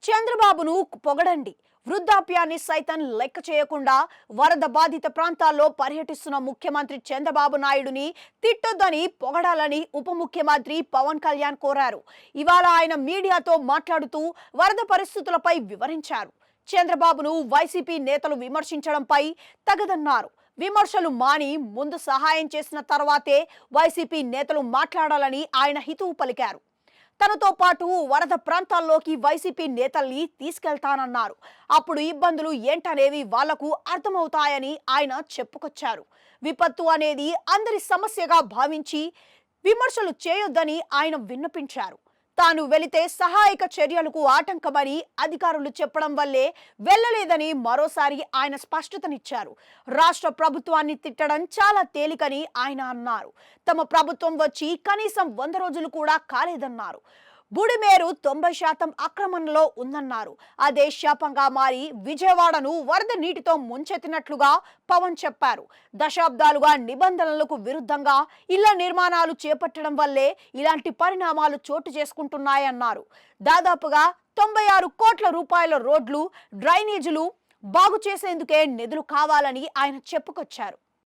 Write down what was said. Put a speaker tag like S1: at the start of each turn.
S1: చంద్రబాబును పొగడండి. వృద్ధాప్యాన్ని సైతం లెక్క చేయకుండా వరద బాధిత ప్రాంతాల్లో పర్యటిస్తున్న ముఖ్యమంత్రి చంద్రబాబు నాయుడుని తిట్టొద్దని పొగడాలని ఉప ముఖ్యమంత్రి పవన్ కళ్యాణ్ కోరారు. ఇవాళ ఆయన మీడియాతో మాట్లాడుతూ వరద పరిస్థితులపై వివరించారు. చంద్రబాబును వైసీపీ నేతలు విమర్శించడంపై తగదన్నారు. విమర్శలు మాని ముందు సహాయం చేసిన తర్వాతే వైసీపీ నేతలు మాట్లాడాలని ఆయన హితవు పలికారు. తనతో పాటు వరద ప్రాంతాల్లోకి వైసీపీ నేతల్ని తీసుకెళ్తానన్నారు. అప్పుడు ఇబ్బందులు ఏంటనేవి వాళ్లకు అర్థమవుతాయని ఆయన చెప్పుకొచ్చారు. విపత్తు అనేది అందరి సమస్యగా భావించి విమర్శలు చేయొద్దని ఆయన విన్నపించారు. తాను వెళితే సహాయక చర్యలకు ఆటంకమని అధికారులు చెప్పడం వల్లే వెళ్లలేదని మరోసారి ఆయన స్పష్టతనిచ్చారు. రాష్ట్ర ప్రభుత్వాన్ని తిట్టడం చాలా తేలికని ఆయన అన్నారు. తమ ప్రభుత్వం వచ్చి కనీసం 100 రోజులు కూడా కాలేదన్నారు. బుడిమేరు 90% ఆక్రమణలో ఉందన్నారు. అదే శాపంగా మారి విజయవాడను వరద నీటితో ముంచెత్తినట్లుగా పవన్ చెప్పారు. దశాబ్దాలుగా నిబంధనలకు విరుద్ధంగా ఇళ్ల నిర్మాణాలు చేపట్టడం వల్లే ఇలాంటి పరిణామాలు చోటు చేసుకుంటున్నాయన్నారు. దాదాపుగా 96 కోట్ల రూపాయల రోడ్లు, డ్రైనేజీలు బాగు చేసేందుకే నిధులు కావాలని ఆయన చెప్పుకొచ్చారు.